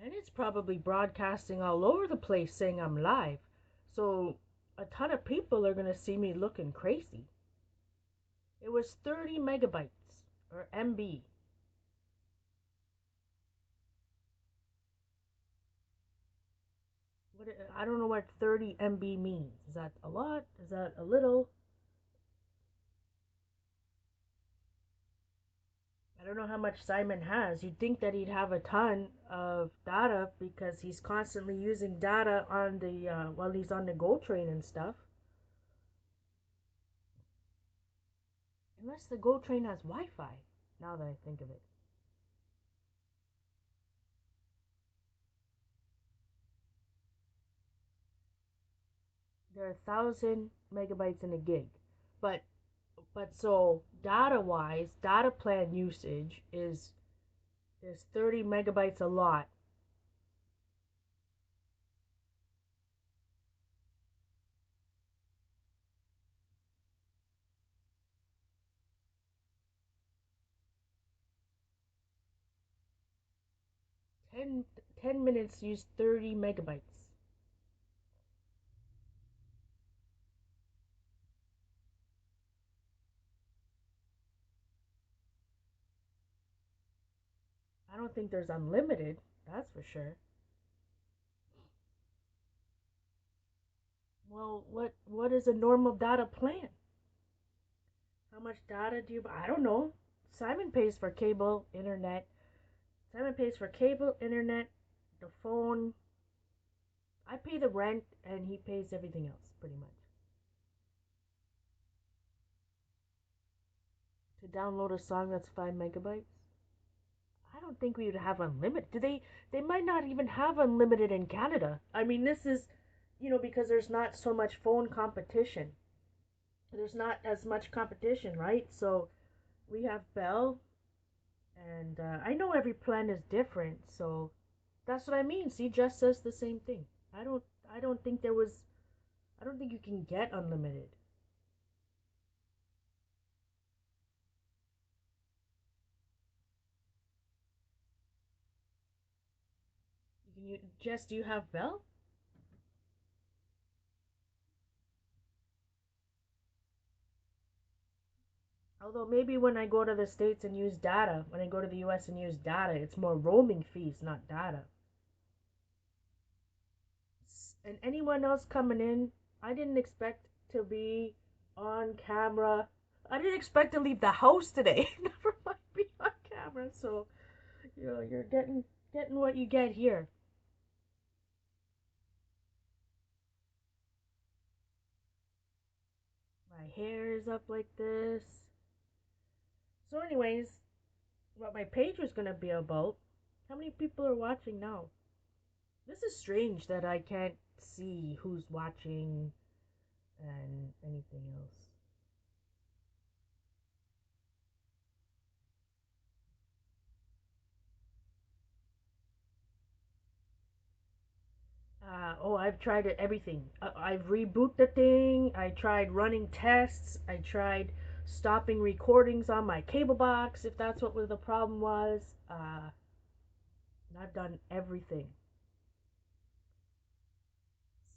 And it's probably broadcasting all over the place saying I'm live. So a ton of people are going to see me looking crazy. It was 30 megabytes or MB. What I don't know what 30 MB means. Is that a lot? Is that a little? I don't know how much Simon has. You'd think that he'd have a ton of data because he's constantly using data on the while he's on the GO train and stuff. Unless the GO train has Wi-Fi. Now that I think of it, there are 1,000 megabytes in a gig, but so data wise, data plan usage is 30 megabytes a lot. 10, 10 minutes use 30 megabytes. I don't think there's unlimited, that's for sure. Well, what is a normal data plan? How much data do you buy? I don't know. Simon pays for cable, internet. Simon pays for cable, internet, the phone. I pay the rent, and he pays everything else, pretty much. To download a song that's 5 megabytes? I don't think we would have unlimited. Do they? They might not even have unlimited in Canada. I mean, this is, because there's not so much phone competition. There's not as much competition, right? So we have Bell, and I know every plan is different. So that's what I mean. See, Jess says the same thing. I don't. I don't think there was. I don't think you can get unlimited. Jess, do you have Bell? Although maybe when I go to the States and use data, when I go to the US and use data, it's more roaming fees, not data. And anyone else coming in, I didn't expect to be on camera. I didn't expect to leave the house today. Never mind be on camera. So, you're getting what you get here. My hair is up like this. So anyways, what my page was gonna be about. How many people are watching now? This is strange that I can't see who's watching and anything else. I've tried everything. I've rebooted the thing. I tried running tests. I tried stopping recordings on my cable box if that's what the problem was. And I've done everything.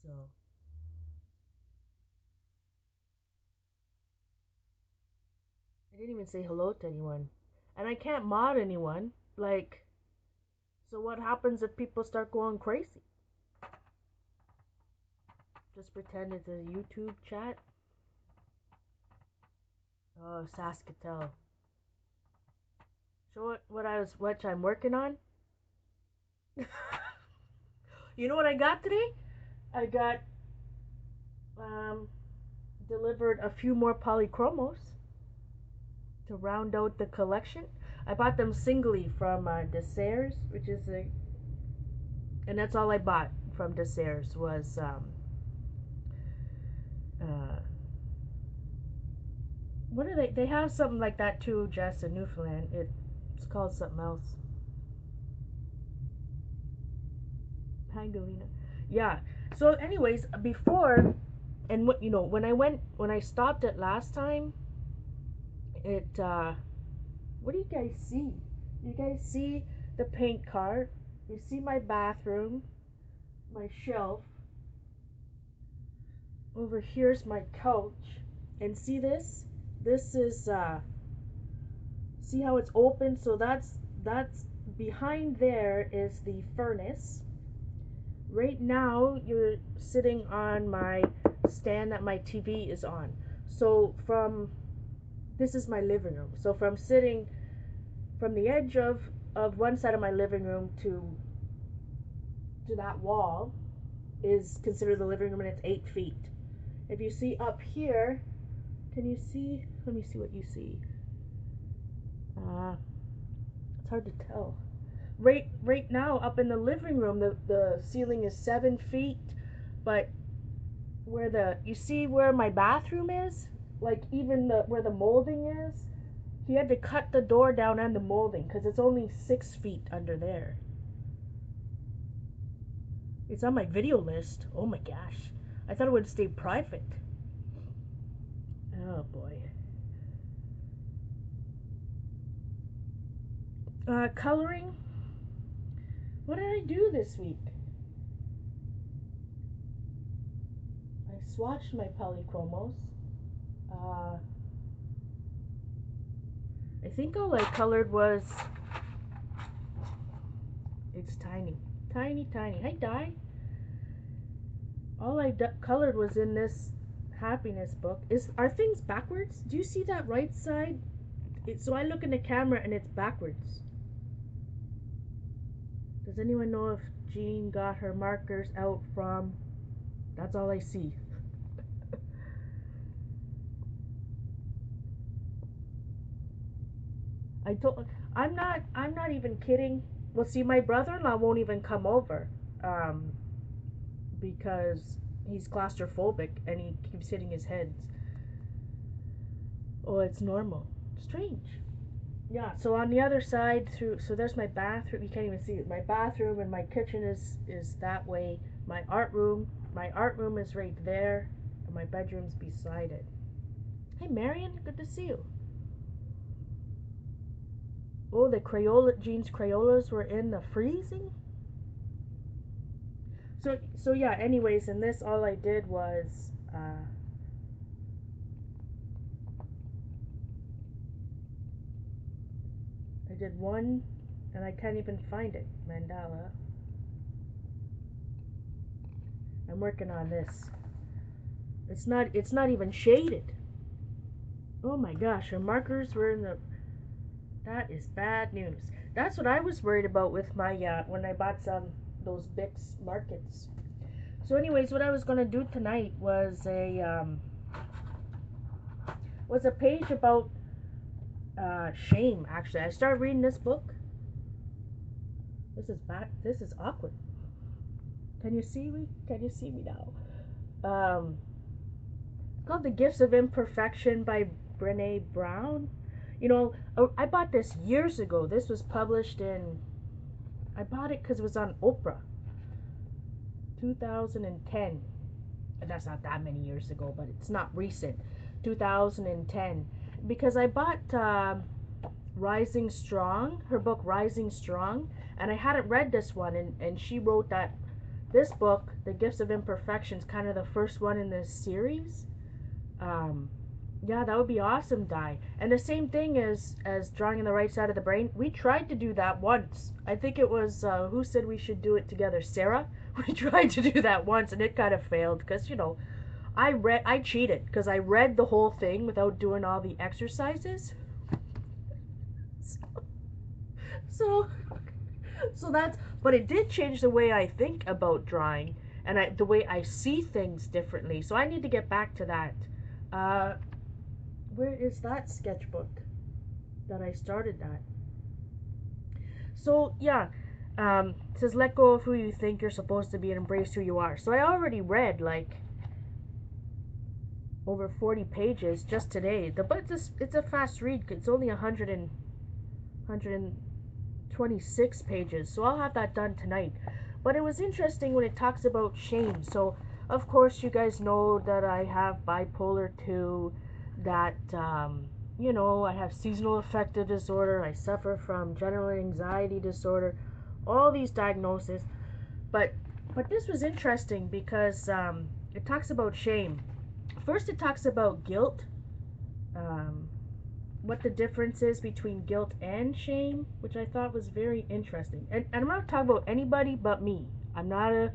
So I didn't even say hello to anyone. And I can't mod anyone. Like, so what happens if people start going crazy? Just pretend it's a YouTube chat? Oh, Saskatoon. So what I'm working on? You know what I got today? I got um, delivered a few more polychromos to round out the collection. I bought them singly from Desairs, which is and that's all I bought from Desairs was uh, what are they? They have something like that too, Jess, in Newfoundland. It's called something else. Pangolina. Yeah. So, anyways, before and what when I stopped it last time, it what do you guys see? You guys see the paint cart? You see my bathroom, my shelf. Over here's my couch. And see this? This is see how it's open? So that's behind there is the furnace. Right now you're sitting on my stand that my TV is on. So from this is my living room. So from sitting from the edge of one side of my living room to that wall is considered the living room, and it's 8 feet. If you see up here, can you see? Let me see what you see. It's hard to tell. Right now, up in the living room, the ceiling is 7 feet, but where the you see where my bathroom is, like even the where the molding is, he had to cut the door down and the molding because it's only 6 feet under there. It's on my video list. Oh my gosh, I thought it would stay private. Oh boy. Coloring. What did I do this week? I swatched my polychromos. Uh, I think all I colored was. It's tiny, tiny, tiny. Hey, Di. All colored was in this happiness book. Are things backwards? Do you see that right side? So I look in the camera and it's backwards. Does anyone know if Jean got her markers out from? That's all I see. I told. I'm not even kidding. Well, see, my brother-in-law won't even come over, um, because he's claustrophobic and he keeps hitting his heads. Oh, it's normal. Strange. Yeah, so on the other side through so there's my bathroom. You can't even see it. My bathroom and my kitchen is that way. My art room is right there, and my bedroom's beside it. Hey Marion, good to see you. Oh, the Crayola Jean's Crayolas were in the freezing. So yeah. Anyways, in this, all I did was I did one, and I can't even find it. Mandala. I'm working on this. It's not even shaded. Oh my gosh, her markers were in the. That is bad news. That's what I was worried about with my when I bought some those Bix markets. So, anyways, what I was gonna do tonight was a page about shame. Actually, I started reading this book. This is bad. This is awkward. Can you see me? Can you see me now? It's called The Gifts of Imperfection by Brene Brown. You know, I bought this years ago. This was published in. I bought it because it was on Oprah, 2010. And that's not that many years ago, but it's not recent. 2010. Because I bought Rising Strong, her book Rising Strong, and I hadn't read this one, and she wrote that this book, The Gifts of Imperfection, is kind of the first one in this series. Um, yeah, that would be awesome, Di. And the same thing as drawing in the right side of the brain. We tried to do that once. I think it was who said we should do it together? Sarah. We tried to do that once, and it kind of failed because I cheated because I read the whole thing without doing all the exercises. So so that's but it did change the way I think about drawing and the way I see things differently. So I need to get back to that. Uh, where is that sketchbook that I started that? So yeah, it says let go of who you think you're supposed to be and embrace who you are. So I already read like over 40 pages just today. But it's a fast read. It's only 126 pages, so I'll have that done tonight. But it was interesting when it talks about shame. So of course you guys know that I have bipolar 2, that I have seasonal affective disorder, I suffer from general anxiety disorder, all these diagnoses. But this was interesting because it talks about shame. First, it talks about guilt, um, what the difference is between guilt and shame, which I thought was very interesting. And I'm not talking about anybody but me. I'm not a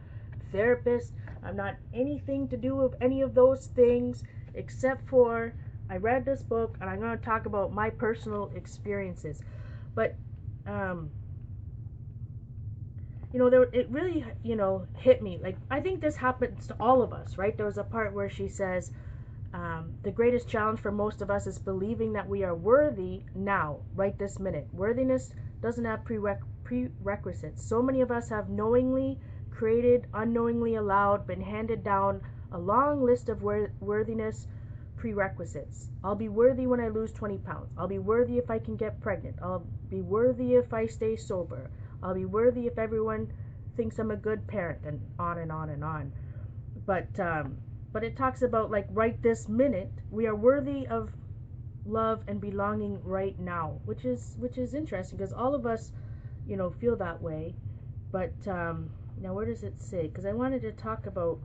therapist. I'm not anything to do with any of those things, except for I read this book and I'm going to talk about my personal experiences. But um, there, it really, hit me. Like, I think this happens to all of us, right? There was a part where she says, the greatest challenge for most of us is believing that we are worthy now, right this minute. Worthiness doesn't have prerequisites. So many of us have knowingly created, unknowingly allowed, been handed down a long list of worthiness prerequisites. I'll be worthy when I lose 20 pounds. I'll be worthy if I can get pregnant. I'll be worthy if I stay sober. I'll be worthy if everyone thinks I'm a good parent, and on and on and on. But it talks about, like, right this minute we are worthy of love and belonging right now, which is interesting because all of us, feel that way. But now where does it say? Because I wanted to talk about.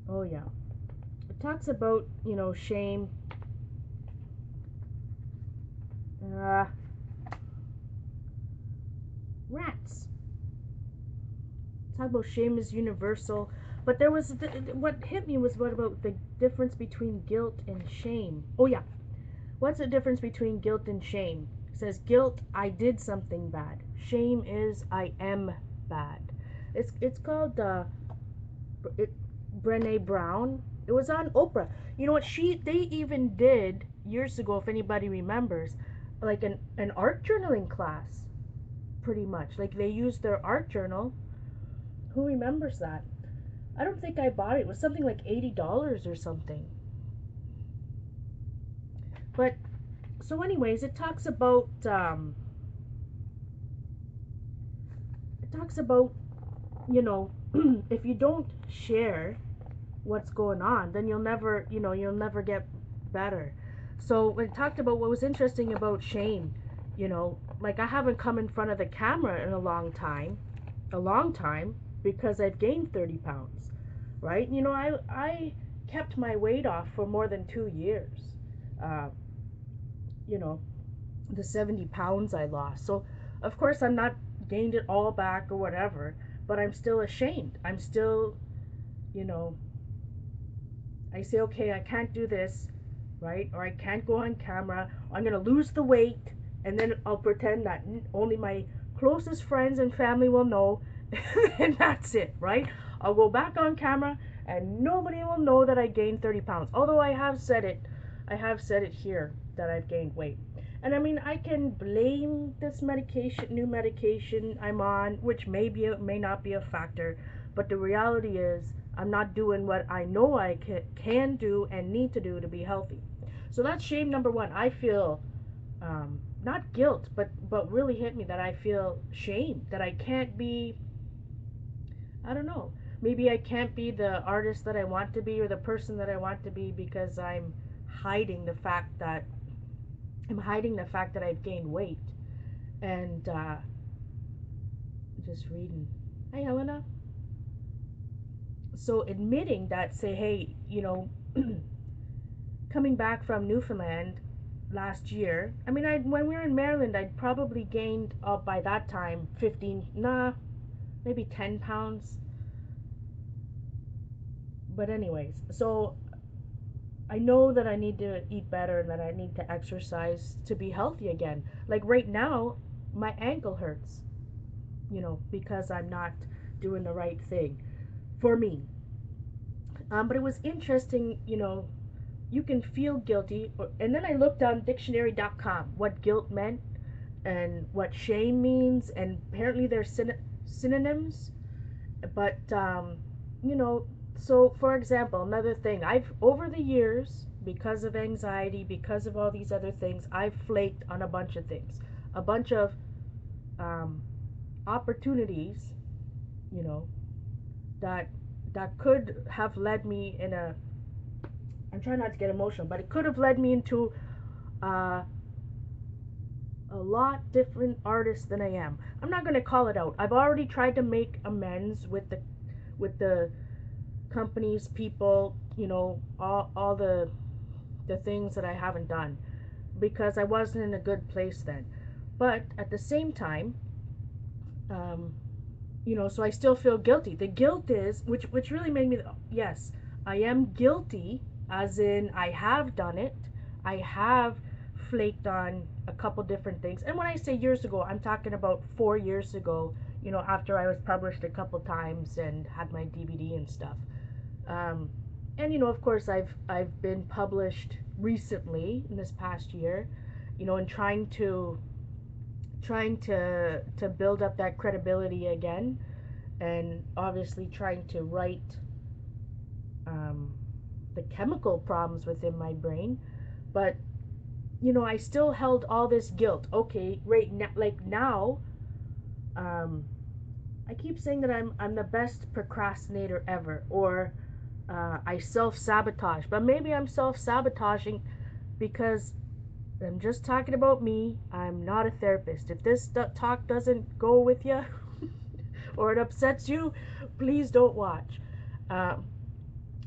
Oh yeah, it talks about shame. Uh, Rats. Talk about shame is universal, but there was what hit me was what about the difference between guilt and shame. Oh yeah, what's the difference between guilt and shame? It says guilt, I did something bad. Shame is I am bad. It's called it, Brene Brown. It was on Oprah. You know what? They even did years ago, if anybody remembers, like an art journaling class, pretty much. Like they used their art journal. Who remembers that? I don't think I bought it. It was something like $80 or something. But so, anyways, it talks about you know if you don't share what's going on, then you'll never get better. So when it talked about what was interesting about shame, like I haven't come in front of the camera in a long time, because I've gained 30 pounds, right? I kept my weight off for more than 2 years. Uh, you know, the 70 pounds I lost. So, of course, I'm not gained it all back or whatever, but I'm still ashamed. I'm still, you know, I say, okay, I can't do this, right? Or I can't go on camera. I'm going to lose the weight, and then I'll pretend that only my closest friends and family will know, and that's it, right? I'll go back on camera, and nobody will know that I gained 30 pounds. Although I have said it here that I've gained weight. And I mean, I can blame this new medication I'm on, which may not be a factor, but the reality is I'm not doing what I know I can do and need to do to be healthy. So that's shame number one. I feel not guilt, but really hit me that I feel shame that I can't be. I don't know. Maybe I can't be the artist that I want to be or the person that I want to be because hiding the fact that I'm hiding the fact that I've gained weight. And just reading. Hi, Helena. So admitting that, say, hey, coming back from Newfoundland last year, I mean, when we were in Maryland, I'd probably gained up by that time 15, maybe 10 pounds. But anyways, so I know that I need to eat better and that I need to exercise to be healthy again. Like right now, my ankle hurts, because I'm not doing the right thing for me. But it was interesting, you can feel guilty. And then I looked on dictionary.com what guilt meant and what shame means, and apparently they're synonyms. But, you know, so for example, another thing, over the years, because of anxiety, because of all these other things, I've flaked on a bunch of things, a bunch of um, opportunities, you know, that could have led me in a. I'm trying not to get emotional, but it could have led me into uh, a lot different artist than I am. I'm not gonna call it out. I've already tried to make amends with the companies, people, all the things that I haven't done because I wasn't in a good place then. But at the same time, um, so I still feel guilty. The guilt is, which really made me, yes, I am guilty, as in I have done it. I have flaked on a couple different things. And when I say years ago, I'm talking about 4 years ago, after I was published a couple times and had my DVD and stuff. Um, and of course, I've been published recently in this past year, and trying to build up that credibility again, and obviously trying to right um, the chemical problems within my brain. But I still held all this guilt. Okay, right now, like now, um, I keep saying that I'm the best procrastinator ever, or I self sabotage. But maybe I'm self sabotaging because I'm just talking about me. I'm not a therapist. If this talk doesn't go with you or it upsets you, please don't watch. Um,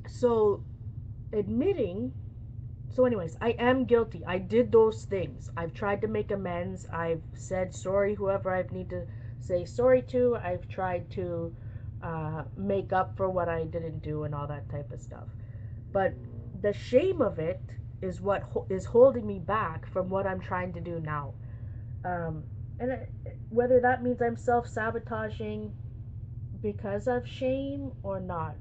so admitting so anyways, I am guilty. I did those things. I've tried to make amends. I've said sorry whoever I need to say sorry to. I've tried to make up for what I didn't do and all that type of stuff. But the shame of it is what is holding me back from what I'm trying to do now. um, and whether that means I'm self-sabotaging because of shame or not.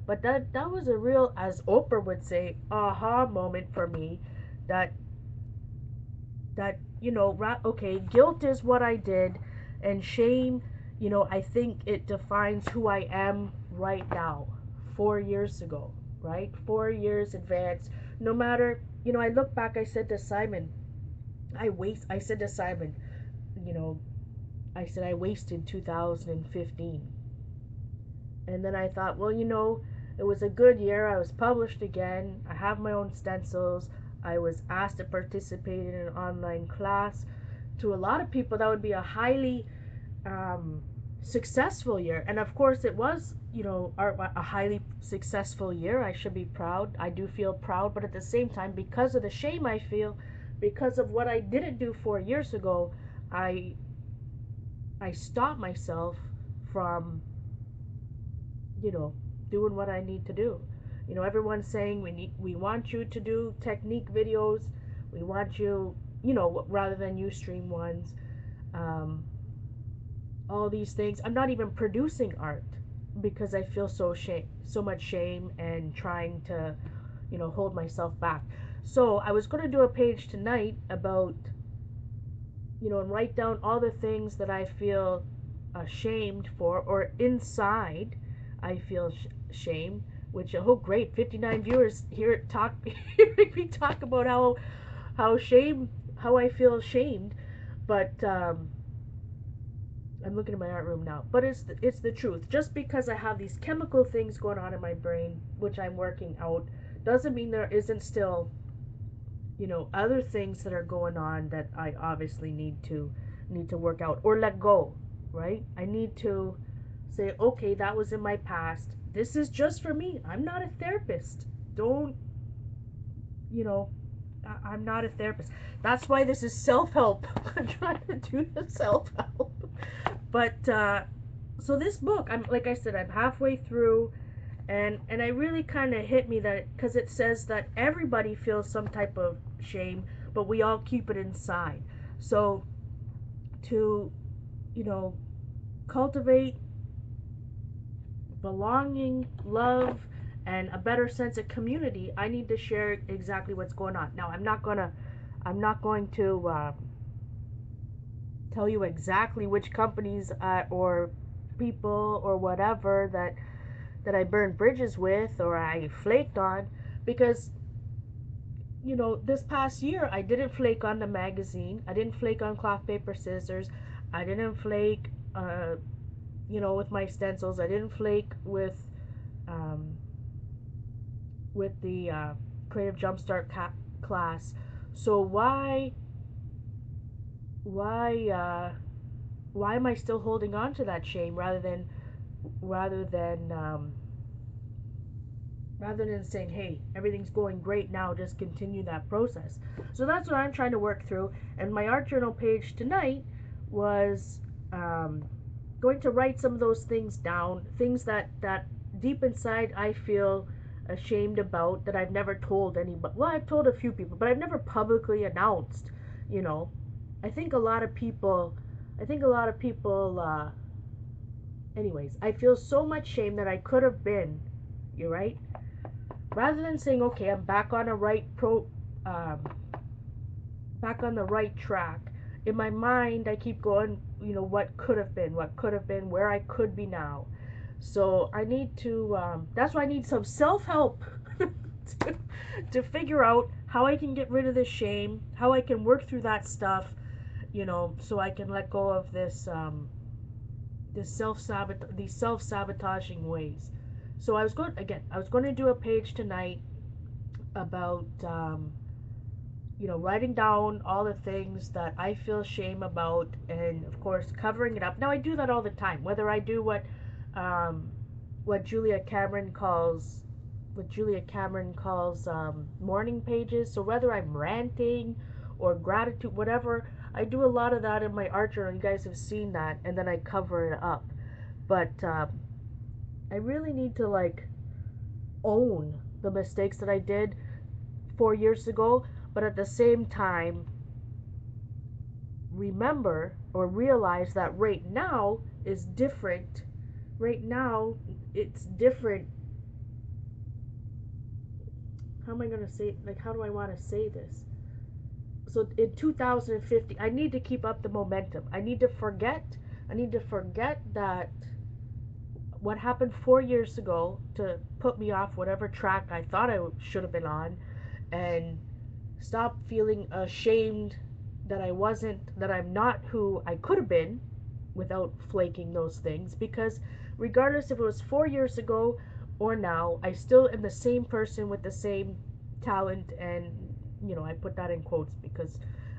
But that was a real, as Oprah would say, aha moment for me. That okay, guilt is what I did, and shame, I think it defines who I am right now. 4 years ago, right? 4 years advanced. No matter, I look back. I said to Simon, I said to Simon, you know, I said I wasted 2015. And then I thought, well, it was a good year. I was published again. I have my own stencils. I was asked to participate in an online class. To a lot of people, that would be a highly um, successful year. And of course, it was, a highly successful year. I should be proud. I do feel proud. But at the same time, because of the shame I feel, because of what I didn't do 4 years ago, I I stopped myself from you know, doing what I need to do. Everyone's saying we want you to do technique videos. We want you, rather than Ustream ones. Um, all these things. I'm not even producing art because I feel so much shame and trying to, hold myself back. So I was going to do a page tonight about, and write down all the things that I feel ashamed for, or inside I feel shame. Which, oh great, 59 viewers here talk hearing me talk about how I feel ashamed. But I'm looking at my art room now. But it's the truth. Just because I have these chemical things going on in my brain, which I'm working out, doesn't mean there isn't still other things that are going on that I obviously need to work out or let go. Right? I need to say, okay, that was in my past. This is just for me. I'm not a therapist. Don't, you know I'm not a therapist. That's why this is self-help. I'm trying to do the self-help. But so this book, I'm like I said, I'm halfway through. And I really kind of hit me that because it says that everybody feels some type of shame, but we all keep it inside. So to, you know cultivate belonging, love, and a better sense of community, I need to share exactly what's going on. Now, I'm not going to tell you exactly which companies or people or whatever that I burned bridges with or I flaked on, because this past year I didn't flake on the magazine. I didn't flake on cloth, paper, scissors. I didn't flake, with my stencils. I didn't flake um, with the Creative Jumpstart class. So why why why am I still holding on to that shame rather than um, rather than saying, hey, everything's going great now, just continue that process. So that's what I'm trying to work through. And my art journal page tonight was um, going to write some of those things down, things that deep inside I feel ashamed about, that I've never told anybody. Well, I've told a few people, but I've never publicly announced. You know, I think a lot of people, I think a lot of people. Anyways, I feel so much shame that I could have been. You're right. Rather than saying, okay, I'm back on a um, back on the right track. In my mind, I keep going, what could have been, where I could be now. So I need to, that's why I need some self help to, to figure out how I can get rid of this shame, how I can work through that stuff, so I can let go of these self sabotaging ways. So I was going to do a page tonight about writing down all the things that I feel shame about, and of course covering it up. Now I do that all the time, whether I do um, what Julia Cameron calls morning pages. So whether I'm ranting or gratitude, whatever, I do a lot of that in my art journal. You guys have seen that, and then I cover it up. But I really need to own the mistakes that I did 4 years ago, but at the same time remember or realize that right now is different. Right now, it's different. How am I going to say, how do I want to say this? So in 2050, I need to keep up the momentum. I need to forget that what happened 4 years ago to put me off whatever track I thought I should have been on, and stop feeling ashamed that I'm not who I could have been without flaking those things, because regardless if it was 4 years ago or now, I still am the same person with the same talent. And I put that in quotes because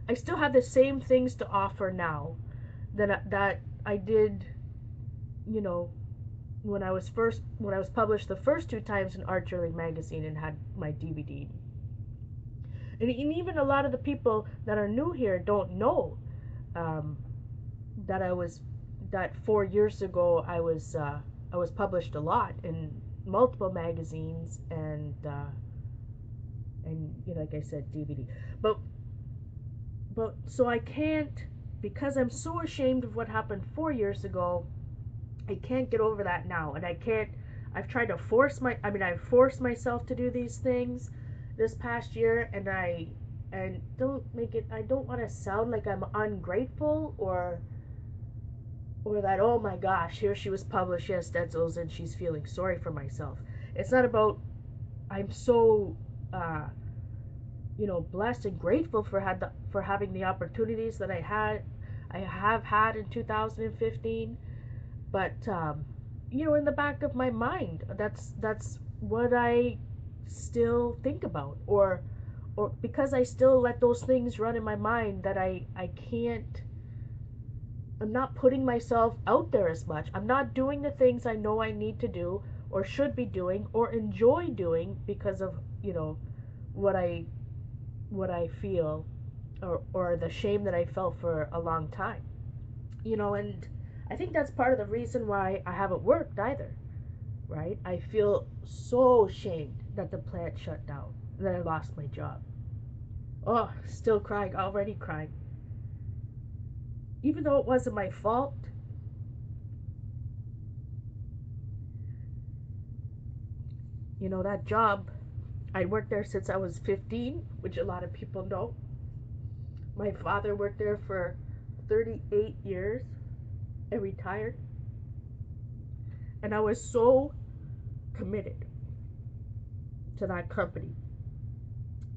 I still have the same things to offer now that I did, you know when I was published the first two times in Art Journey magazine and had my DVD. And even a lot of the people that are new here don't know um, that I was that 4 years ago I was published a lot in multiple magazines, and like I said, DVD. But so I can't, because I'm so ashamed of what happened 4 years ago. I can't get over that now, and I can't. I've tried to I've forced myself to do these things this past year, and I don't want to sound like I'm ungrateful, or that, oh my gosh, here she was published, yes, Stencils, and she's feeling sorry for myself. It's not about, I'm so uh, blessed and grateful for having the opportunities that I have had in 2015. But in the back of my mind, that's what I still think about, or because I still let those things run in my mind, that I can't. I'm not putting myself out there as much. I'm not doing the things I know I need to do or should be doing or enjoy doing because of, what I feel, or the shame that I felt for a long time. And I think that's part of the reason why I haven't worked either, right? I feel so ashamed that the plant shut down, that I lost my job. Oh, still crying, already crying. Even though it wasn't my fault, that job, I worked there since I was 15, which a lot of people know. My father worked there for 38 years and retired. And I was so committed to that company.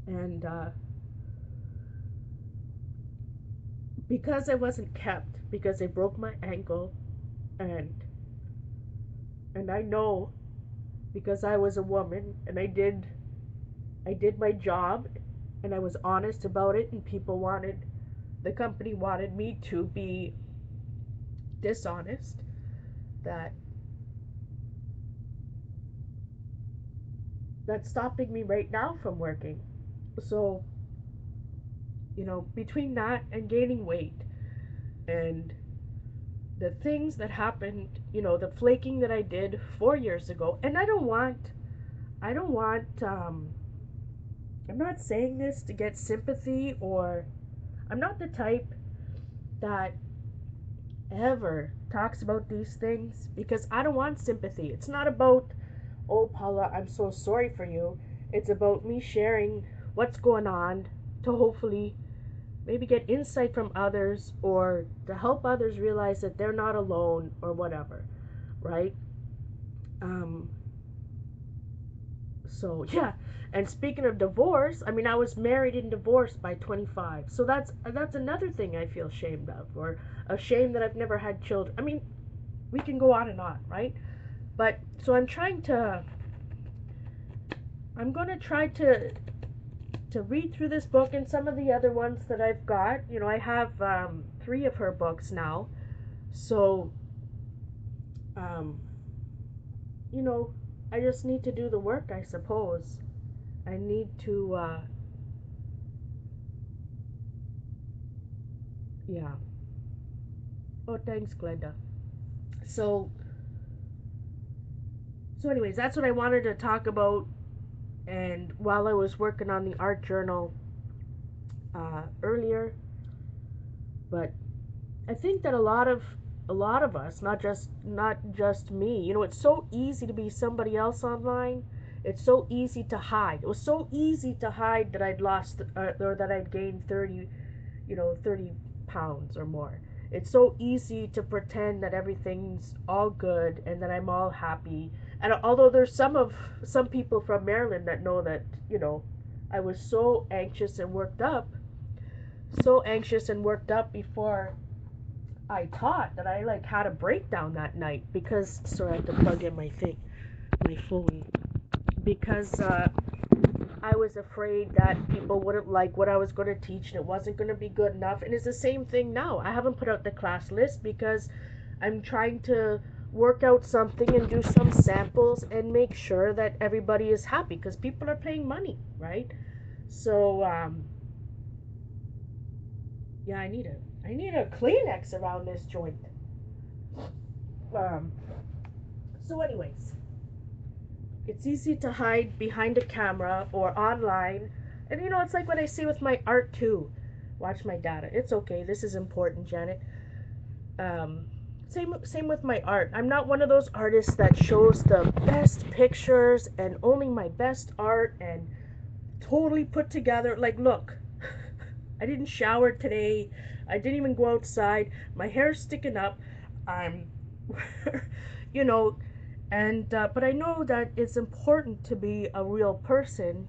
And because I wasn't kept, because they broke my ankle, and I know, because I was a woman and I did my job, and I was honest about it, and people wanted the company wanted me to be dishonest, that that's stopping me right now from working. So, between that and gaining weight and the things that happened, the flaking that I did 4 years ago, and I don't want, I'm not saying this to get sympathy, or I'm not the type that ever talks about these things because I don't want sympathy. It's not about, oh, Paula, I'm so sorry for you. It's about me sharing what's going on to hopefully maybe get insight from others or to help others realize that they're not alone or whatever, right? Um, so yeah. And speaking of divorce, I mean, I was married and divorced by 25. So that's another thing I feel ashamed of, or ashamed that I've never had children. I mean, we can go on and on, right? But so I'm going to try to read through this book and some of the other ones that I've got. I have 3 of her books now. So um, you know, I just need to do the work, I suppose. I need to, yeah. Oh, thanks, Glenda. So, anyways, that's what I wanted to talk about. And while I was working on the art journal earlier, but I think that a lot of us, not just me. It's so easy to be somebody else online. It's so easy to hide. It was so easy to hide that I'd lost or that I'd gained 30 pounds or more. It's so easy to pretend that everything's all good and that I'm all happy. And although there's some people from Maryland that know that, I was so anxious and worked up before I taught that I like had a breakdown that night because sorry, I have to plug in my phone because I was afraid that people wouldn't like what I was going to teach and it wasn't going to be good enough. And it's the same thing now. I haven't put out the class list because I'm trying to work out something and do some samples and make sure that everybody is happy because people are paying money, right? So yeah, I need a Kleenex around this joint. Um, so anyways, it's easy to hide behind a camera or online. And it's like what I say with my art too. Watch my data. It's okay. This is important, Janet. Um, same with my art. I'm not one of those artists that shows the best pictures and only my best art and totally put together. Like, look, I didn't shower today. I didn't even go outside. My hair's sticking up. I'm, you know, and but I know that it's important to be a real person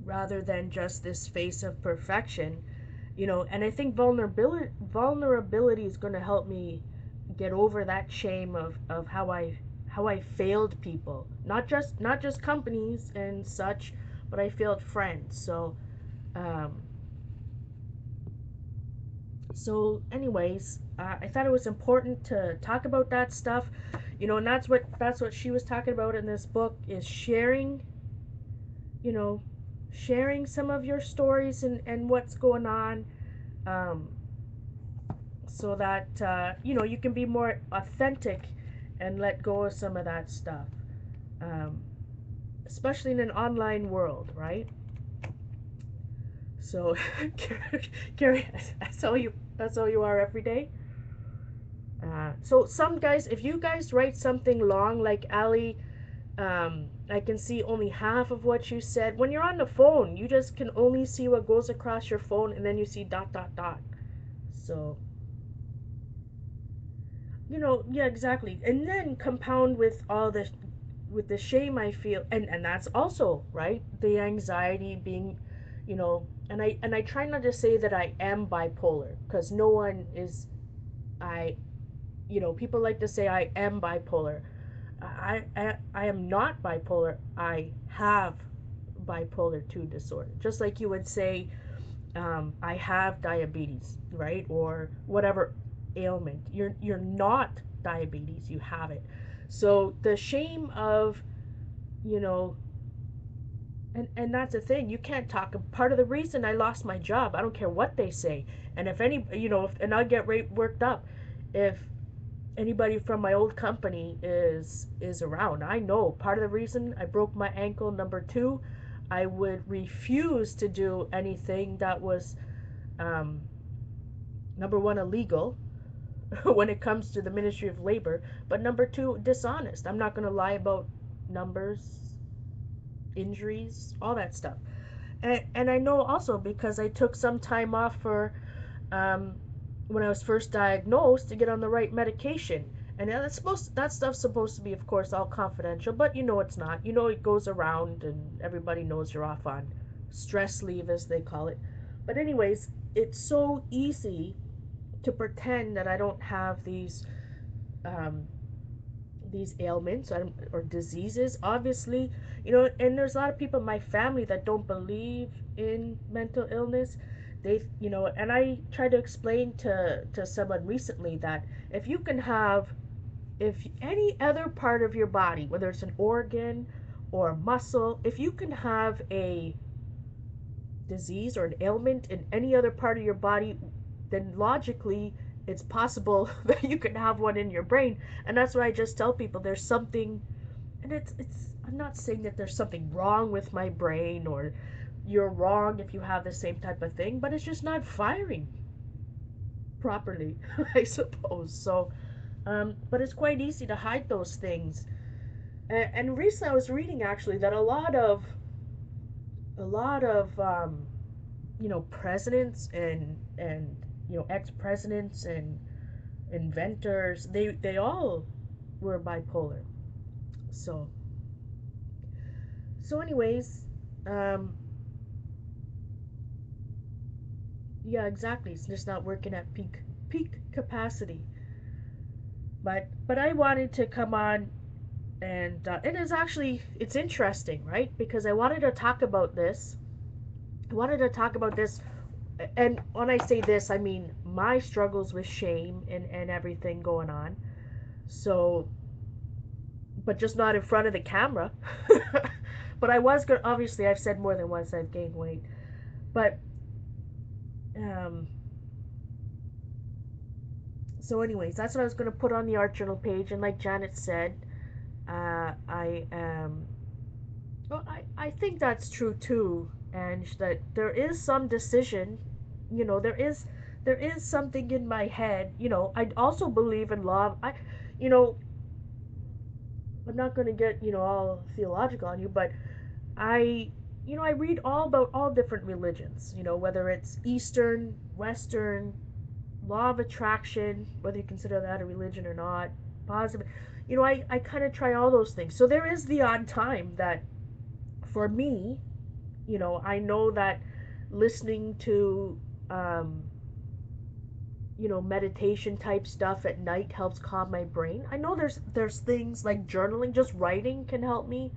rather than just this face of perfection. And I think vulnerability is going to help me get over that shame of how I failed people, not just companies and such, but I failed friends. Um, so anyways, I thought it was important to talk about that stuff, and that's what she was talking about in this book is you know, sharing some of your stories and what's going on, um, so that you can be more authentic and let go of some of that stuff, um, especially in an online world, right? So, Carrie, that's all you are every day. So some guys, if you guys write something long like Ali, I can see only half of what you said. When you're on the phone, you just can only see what goes across your phone, and then you see dot dot dot. So, yeah, exactly. And then compound with the shame I feel, and that's also right. The anxiety being, and I try not to say that I am bipolar because no one is. I, people like to say I am bipolar. I am not bipolar. I have bipolar 2 disorder. Just like you would say, I have diabetes, right? Or whatever ailment. You're not diabetes, you have it. So the shame of, you know, and that's the thing, you can't talk. Part of the reason I lost my job, I don't care what they say. And if any, and I get worked up if anybody from my old company is around. I know part of the reason I broke my ankle. Number two, I would refuse to do anything that was, um, number one, illegal when it comes to the Ministry of Labor, but number two, dishonest. I'm not going to lie about numbers, injuries, all that stuff. And I know also because I took some time off for, um, when I was first diagnosed, to get on the right medication. And that stuff's supposed to be, of course, all confidential, but it's not. It goes around, and everybody knows you're off on stress leave, as they call it. But anyways, it's so easy to pretend that I don't have um, these ailments or diseases. Obviously, and there's a lot of people in my family that don't believe in mental illness. And I tried to explain to someone recently that if you can have, if any other part of your body, whether it's an organ or a muscle, if you can have a disease or an ailment in any other part of your body, then logically it's possible that you can have one in your brain. And that's why I just tell people there's something, and it's I'm not saying that there's something wrong with my brain or you're wrong if you have the same type of thing, but it's just not firing properly, I suppose. So, but it's quite easy to hide those things. And recently I was reading actually that a lot of presidents and ex-presidents and inventors, they all were bipolar. So so anyways, um yeah, exactly, it's just not working at peak capacity. But I wanted to come on, and it is actually, it's interesting, right? Because I wanted to talk about this. I wanted to talk about this. And when I say this, I mean my struggles with shame and everything going on. So, but just not in front of the camera. But I was going to, obviously, I've said more than once I've gained weight. But, um, so, anyways, that's what I was going to put on the art journal page. And like Janet said, I am, well, I think that's true too. And that there is some decision, there is something in my head. I also believe in love. You know, I'm not going to get, all theological on you, but I read all about all different religions, whether it's Eastern, Western, law of attraction, whether you consider that a religion or not, positive. I kind of try all those things. So there is the odd time that for me, I know that listening to, um, meditation type stuff at night helps calm my brain. I know there's things like journaling, just writing can help me,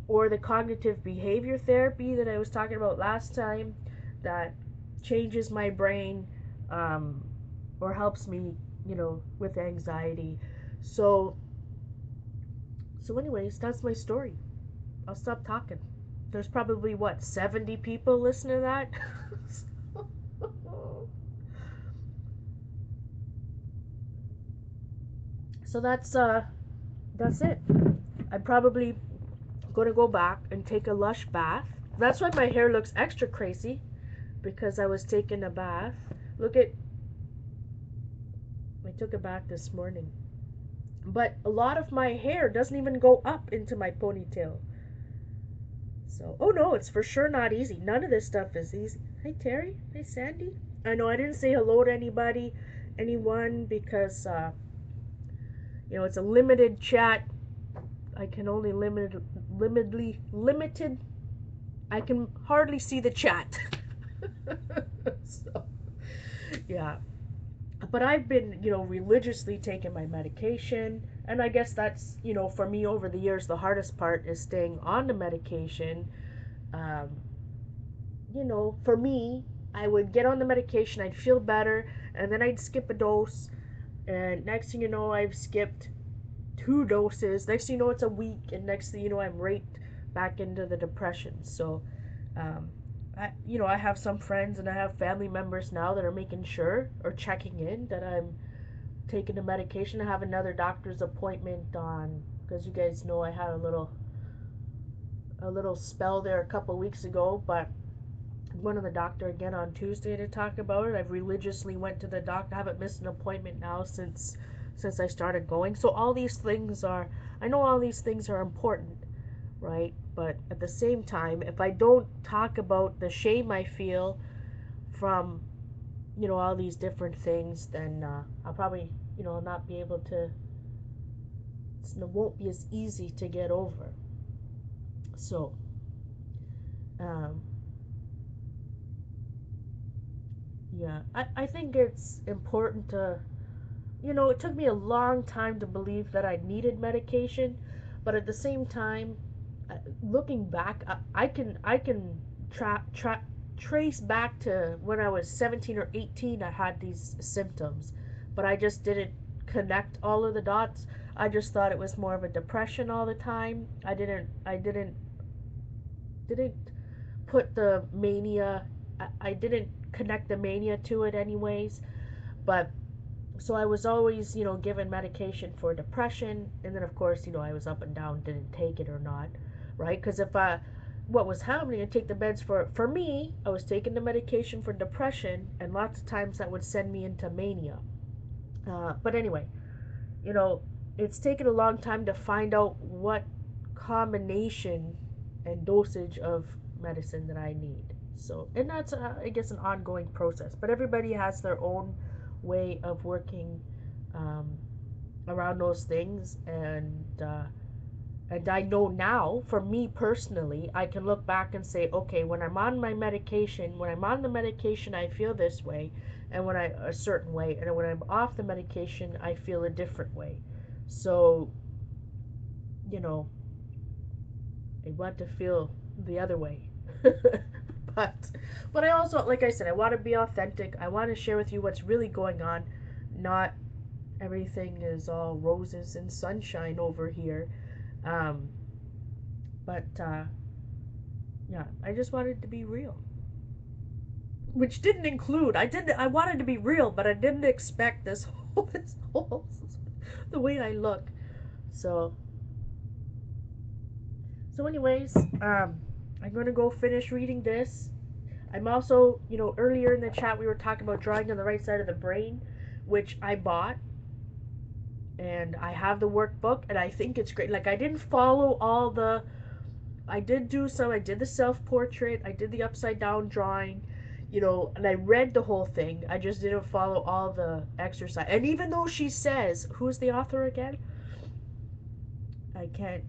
or the cognitive behavior therapy that I was talking about last time, that changes my brain, um, or helps me, with anxiety. So anyways, that's my story. I'll stop talking. There's probably what, 70 people listening to that. So that's it. I'm probably gonna go back and take a lush bath. That's why my hair looks extra crazy, because I was taking a bath. Look at, I took a bath this morning. But a lot of my hair doesn't even go up into my ponytail. So, oh no, it's for sure not easy. None of this stuff is easy. Hey Terry, hey Sandy. I know I didn't say hello to anyone, because it's a limited chat. I can only limited. I can hardly see the chat. So, yeah. But I've been, religiously taking my medication, and I guess that's, for me over the years, the hardest part is staying on the medication. Um, for me, I would get on the medication, I'd feel better, and then I'd skip a dose, and next thing you know, I've skipped 2 doses. Next thing you know, it's a week, and next thing you know, I'm right back into the depression. So, um, I have some friends and I have family members now that are making sure or checking in that I'm taking the medication. I have another doctor's appointment on because you guys know I had a little spell there a couple weeks ago, but one of the doctor again on Tuesday to talk about it. I've religiously went to the doctor. I haven't missed an appointment now since I started going. So all these things are I know all these things are important, right? But at the same time, if I don't talk about the shame I feel from, all these different things, then I'll probably, not be able to, it won't be as easy to get over. So, um, yeah, I think it's important to, it took me a long time to believe that I needed medication, but at the same time, looking back, I can trace back to when I was 17 or 18. I had these symptoms, but I just didn't connect all of the dots. I just thought it was more of a depression all the time. I didn't put the mania. I didn't connect the mania to it anyways. But so I was always, given medication for depression, and then of course, I was up and down, didn't take it or not, right? Because if I, what was happening, I take the meds for me, I was taking the medication for depression, and lots of times that would send me into mania. But anyway, you know, it's taken a long time to find out what combination and dosage of medicine that I need. So, and that's, I guess, an ongoing process. But everybody has their own way of working um, around those things, and I know now, for me personally, I can look back and say, okay, when I'm on the medication, I feel this way, and when I a certain way, and when I'm off the medication, I feel a different way. So, you know, I want to feel the other way. but but I also, like I said, I want to be authentic. I want to share with you what's really going on. Not everything is all roses and sunshine over here. Um, but yeah, I just wanted to be real, which didn't include. I wanted to be real, but I didn't expect this whole the way I look. So anyways, I'm gonna go finish reading this. I'm also, earlier in the chat we were talking about drawing on the right side of the brain, which I bought, and I have the workbook, and I think it's great. Like, I didn't follow all the. I did do some. I did the self portrait. I did the upside down drawing, and I read the whole thing. I just didn't follow all the exercise. And even though she says, who's the author again? I can't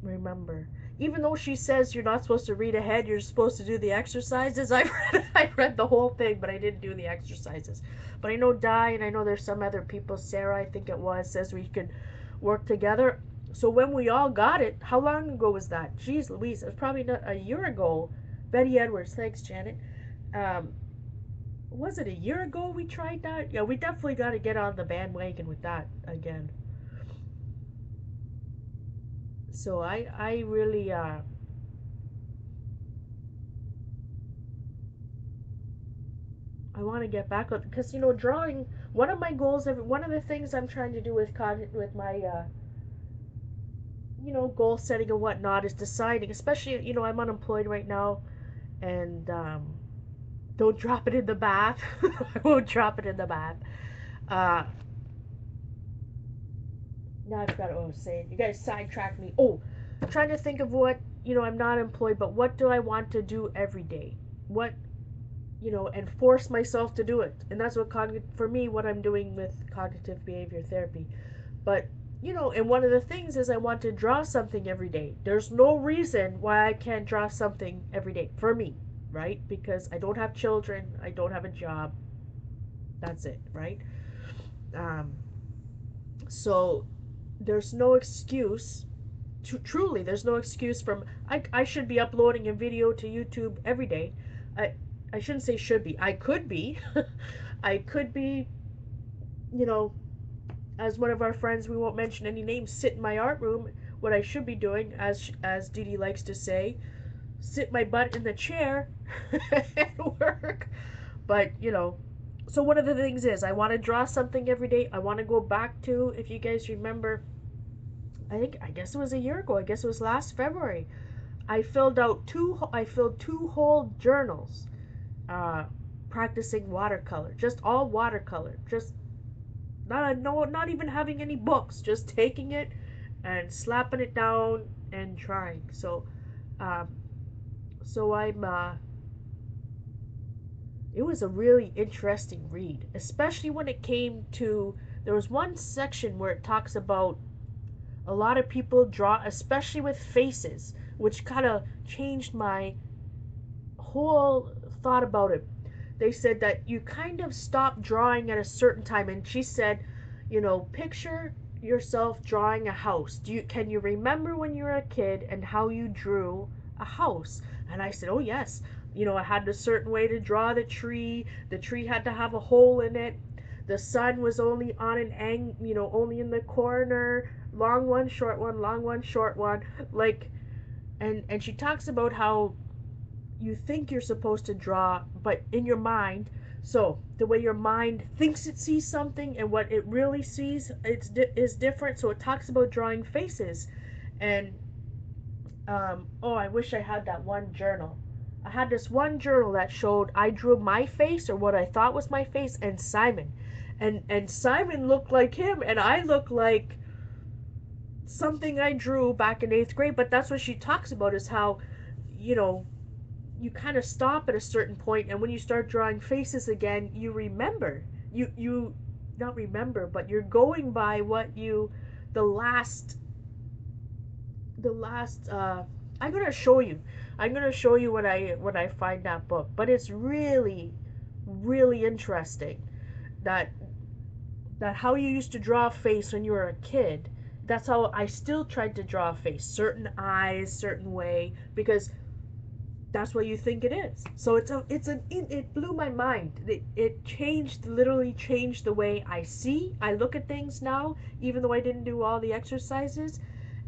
remember. Even though she says you're not supposed to read ahead, you're supposed to do the exercises. I read the whole thing, but I didn't do the exercises. But I know Di, and I know there's some other people. Sarah, I think it was, says we could work together. So when we all got it, how long ago was that? Jeez Louise, it was probably not a year ago. Betty Edwards, thanks, Janet. Um, was it a year ago we tried that? Yeah, we definitely got to get on the bandwagon with that again. So I really I want to get back on, because drawing. One of my goals, one of the things I'm trying to do with my goal setting and whatnot is deciding. Especially, I'm unemployed right now, and don't drop it in the bath. I won't drop it in the bath. Uh, Now I forgot what I was saying. You guys sidetracked me. Oh, I'm trying to think of what I'm not employed, but what do I want to do every day? What and force myself to do it. And that's what for me, what I'm doing with cognitive behavior therapy. But and one of the things is I want to draw something every day. There's no reason why I can't draw something every day for me, right? Because I don't have children, I don't have a job. That's it, right? Um, so there's no excuse. Truly, there's no excuse from I should be uploading a video to YouTube every day, I I shouldn't say should be. I could be. I could be, you know, as one of our friends, we won't mention any names, sit in my art room. What I should be doing, as Dee Dee likes to say, sit my butt in the chair and work. But so one of the things is I want to draw something every day. I want to go back to, if you guys remember, I guess it was a year ago. I guess it was last February. I filled two whole journals, uh, practicing watercolor, just all watercolor, just not even having any books, just taking it and slapping it down and trying. Um, so it was a really interesting read, especially when it came to, there was one section where it talks about a lot of people draw, especially with faces, which kind of changed my whole thought about it. They said that you kind of stop drawing at a certain time, and she said, picture yourself drawing a house. Can you remember when you were a kid and how you drew a house? And I said, oh yes. I had a certain way to draw the tree. The tree had to have a hole in it. The sun was only on an only in the corner. Long one, short one, long one, short one. Like, and she talks about how you think you're supposed to draw, but in your mind, so the way your mind thinks it sees something and what it really sees, is different. So it talks about drawing faces, and oh, I wish I had that one journal. I had this one journal that showed I drew my face, or what I thought was my face, and Simon, and Simon looked like him, and I looked like something I drew back in 8th grade. But that's what she talks about, is how you know you kind of stop at a certain point, and when you start drawing faces again, you remember. You not remember, but you're going by what you the last the last I'm going to show you. I'm going to show you when I find that book. But it's really really interesting that how you used to draw a face when you were a kid, that's how I still tried to draw a face, certain eyes, certain way, because that's what you think it is. So it blew my mind. It changed, literally changed the way I look at things now, even though I didn't do all the exercises,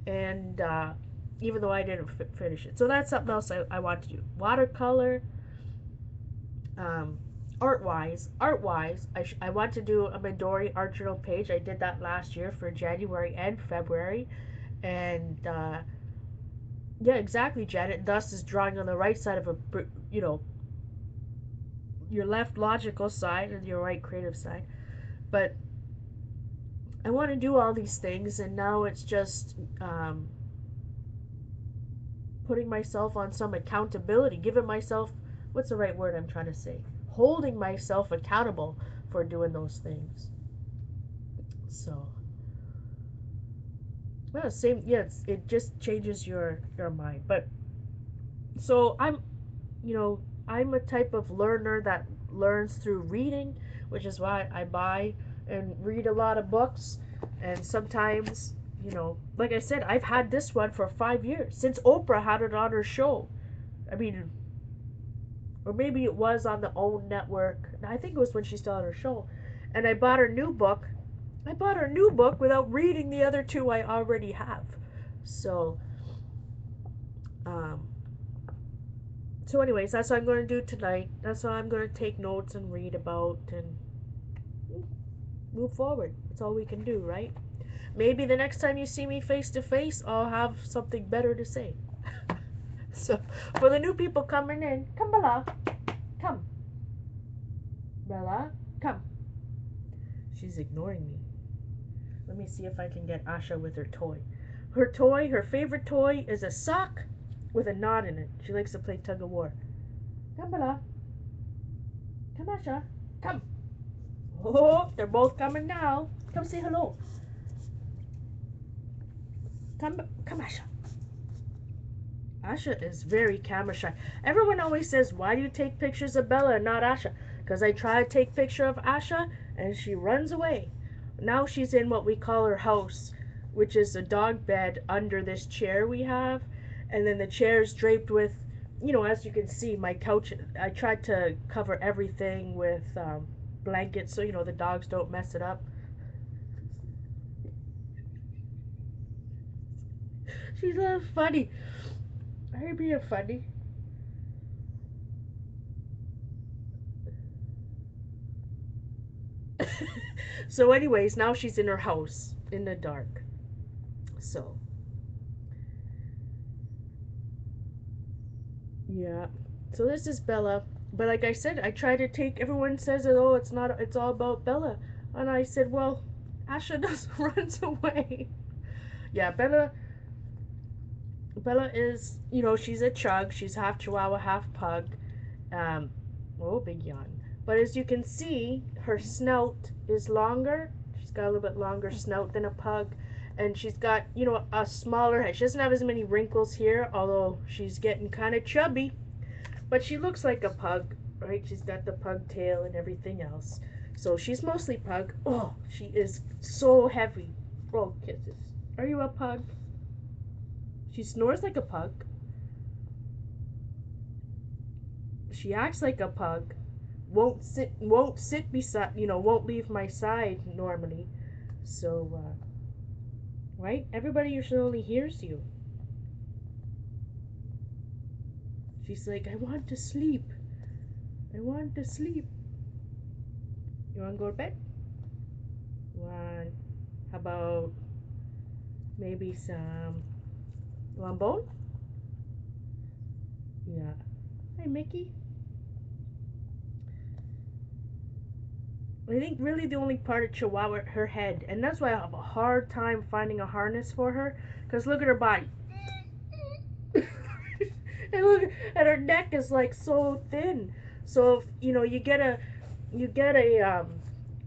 and even though I didn't finish it. So that's something else I want to do. Watercolor, um, art wise, I want to do a Midori art journal page. I did that last year for January and February, and yeah, exactly, Janet. Thus is drawing on the right side of you know, your left logical side and your right creative side. But I want to do all these things, and now it's just putting myself on some accountability, giving myself, what's the right word I'm trying to say? Holding myself accountable for doing those things. So, well, same, yeah, it just changes your mind. But so you know, I'm a type of learner that learns through reading, which is why I buy and read a lot of books. And sometimes, like I said, I've had this one for 5 years, since Oprah had it on her show. I mean, or maybe it was on the OWN network. I think it was when she still had her show. And I bought her new book. I bought her new book without reading the other two I already have. So, um, so anyways, that's what I'm going to do tonight. That's what I'm going to take notes and read about and move forward. That's all we can do, right? Maybe the next time you see me face to face, I'll have something better to say. So, for the new people coming in, come, Bella. Come. Bella, come. She's ignoring me. Let me see if I can get Asha with her toy. Her favorite toy, is a sock with a knot in it. She likes to play tug of war. Come, Bella. Come, Asha. Come. Oh, they're both coming now. Come say hello. Come, Asha. Asha is very camera shy. Everyone always says, why do you take pictures of Bella and not Asha? Because I try to take picture of Asha and she runs away. Now she's in what we call her house, which is a dog bed under this chair we have. And then the chair is draped with as you can see, my couch, I tried to cover everything with blankets so, the dogs don't mess it up. She's funny. Her being funny. So, anyways, now she's in her house in the dark. So, yeah. So this is Bella. But like I said, I try to take. Everyone says that, oh, it's not. It's all about Bella, and I said, well, Asha does runs away. Yeah, Bella. Bella is, she's a chug. She's half Chihuahua, half pug. Um, oh, big yawn. But as you can see, her snout is longer. She's got a little bit longer snout than a pug. And she's got, a smaller head. She doesn't have as many wrinkles here, although she's getting kind of chubby. But she looks like a pug, right? She's got the pug tail and everything else. So she's mostly pug. Oh, she is so heavy. Oh, kisses. Are you a pug? She snores like a pug. She acts like a pug. Won't sit beside, won't leave my side normally. So, right? Everybody usually only hears you. She's like, I want to sleep. I want to sleep. You want to go to bed? Want, how about maybe some bone? Yeah. Hey, Mickey. I think really the only part of Chihuahua, her head, and that's why I have a hard time finding a harness for her. Cause look at her body, and look, and her neck is like so thin. So if, you get a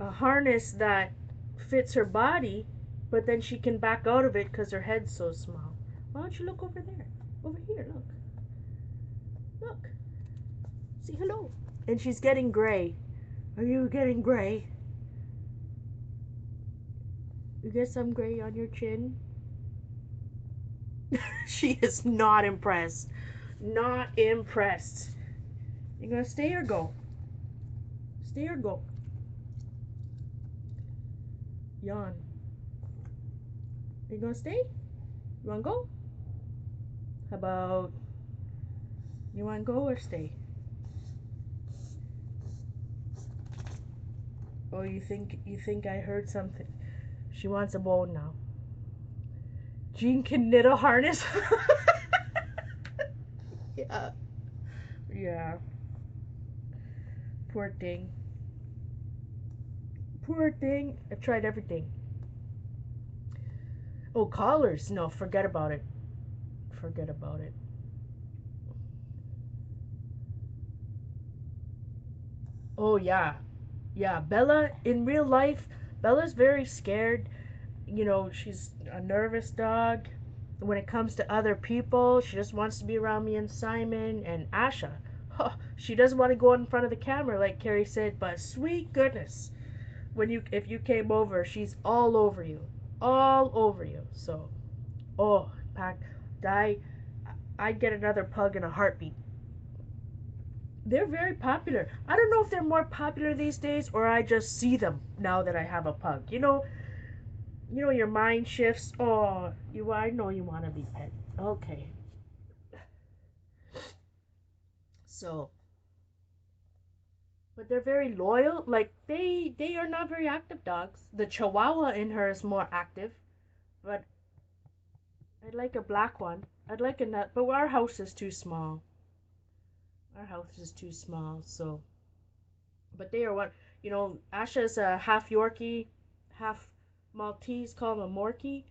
harness that fits her body, but then she can back out of it because her head's so small. Why don't you look over there? Over here, look, look, say hello. And she's getting gray. Are you getting gray? You get some gray on your chin? She is not impressed. Not impressed. You gonna stay or go? Stay or go? Yawn. You gonna stay? You wanna go? How about you wanna go or stay? Oh, you think I heard something? She wants a bone now. Jean can knit a harness. Yeah. Yeah. Poor thing. Poor thing. I've tried everything. Oh, collars. No, forget about it. Forget about it. Oh yeah. Yeah, Bella in real life, Bella's very scared. She's a nervous dog. When it comes to other people, she just wants to be around me and Simon and Asha. Huh, she doesn't want to go in front of the camera like Carrie said, but sweet goodness, if you came over, she's all over you. All over you. So, oh, pack die I'd get another pug in a heartbeat. They're very popular. I don't know if they're more popular these days or I just see them now that I have a pug. Your mind shifts. Oh, I know you want to be pet. Okay. So, but they're very loyal. Like they are not very active dogs. The Chihuahua in her is more active, but I'd like a black one. I'd like a nut, but our house is too small. Our house is too small, so. But they are what Asha's a half Yorkie, half Maltese, call him a Morkie,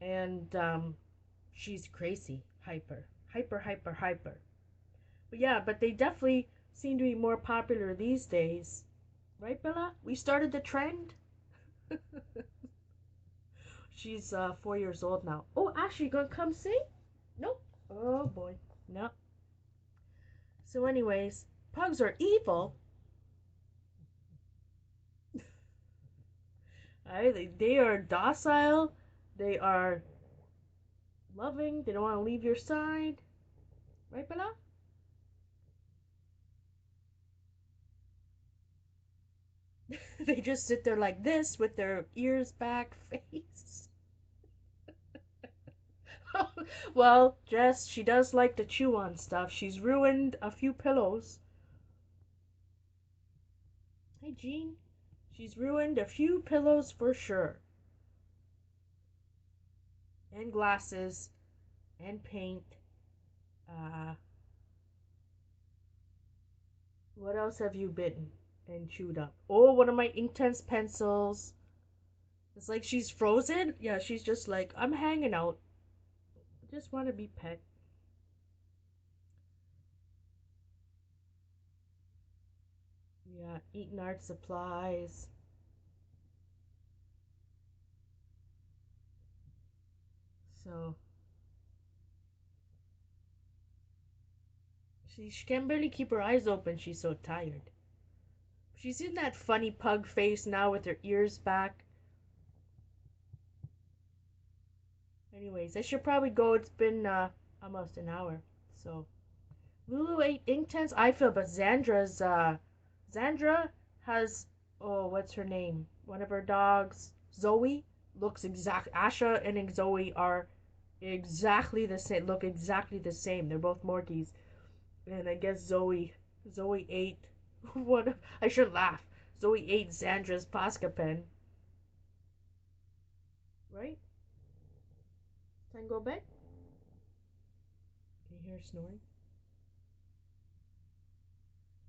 and she's crazy, hyper, hyper, hyper, hyper. But yeah, but they definitely seem to be more popular these days, right, Bella? We started the trend. She's 4 years old now. Oh, Ashley, you gonna come sing? Nope. Oh boy, nope. So, anyways, pugs are evil. Right? They are docile. They are loving. They don't want to leave your side. Right, Bella? They just sit there like this with their ears back, face. Well, Jess, she does like to chew on stuff. She's ruined a few pillows. Hey, Jean. She's ruined a few pillows for sure. And glasses. And paint. Uh, what else have you bitten and chewed up? Oh, one of my Inktense pencils. It's like she's frozen. Yeah, she's just like, I'm hanging out. I just want to be pet. Yeah, eating art supplies. So she can barely keep her eyes open. She's so tired. She's in that funny pug face now with her ears back. Anyways, I should probably go. It's been almost an hour. So Lulu ate Inktense. I feel, but Xandra has, oh, what's her name? One of her dogs, Zoe, looks exact. Asha and Zoe are exactly the same. Look exactly the same. They're both Morkies, and I guess Zoe ate one. I should laugh. Zoe ate Xandra's Posca pen. Right? Time to go bed. Can you hear snoring?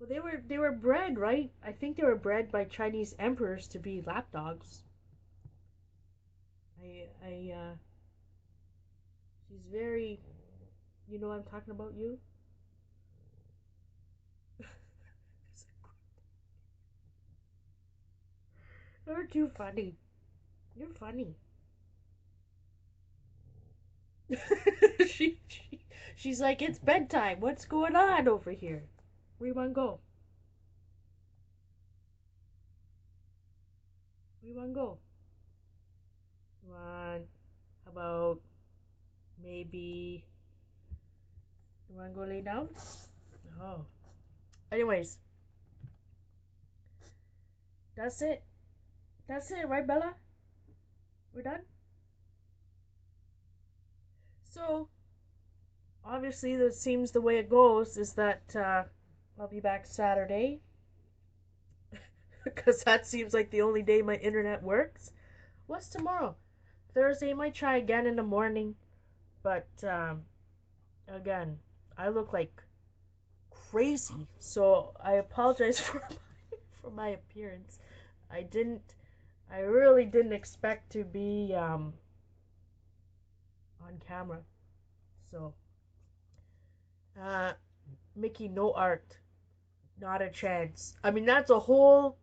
Well, they were bred, right? I think they were bred by Chinese emperors to be lapdogs. I she's very, you know what I'm talking about, you? You're too funny. You're funny. she, she she's like, it's bedtime. What's going on over here? Where you wanna go? Where you wanna go? You want how about maybe you wanna go lay down? Oh. Anyways, that's it. That's it, right, Bella? We're done. So obviously, that seems the way it goes is that I'll be back Saturday because that seems like the only day my internet works. What's tomorrow? Thursday. Might try again in the morning, but again, I look like crazy, so I apologize for my appearance. I didn't. I really didn't expect to be on camera. So, uh, Mickey, no art, not a chance. I mean, that's a whole.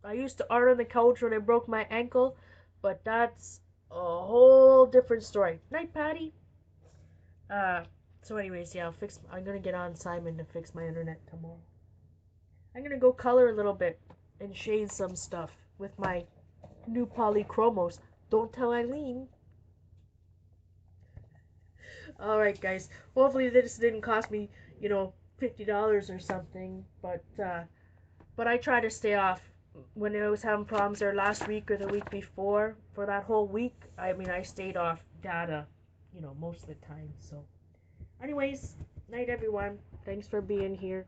I used to art on the couch when I broke my ankle, but that's a whole different story. Night, Patty. Uh, so anyways, yeah, I'm gonna get on Simon to fix my internet tomorrow. I'm gonna go color a little bit and shade some stuff with my new polychromos. Don't tell Eileen. All right, guys. Hopefully this didn't cost me, $50 or something. But I try to stay off. When I was having problems there last week or the week before, for that whole week, I mean, I stayed off data, most of the time. So, anyways, night everyone. Thanks for being here.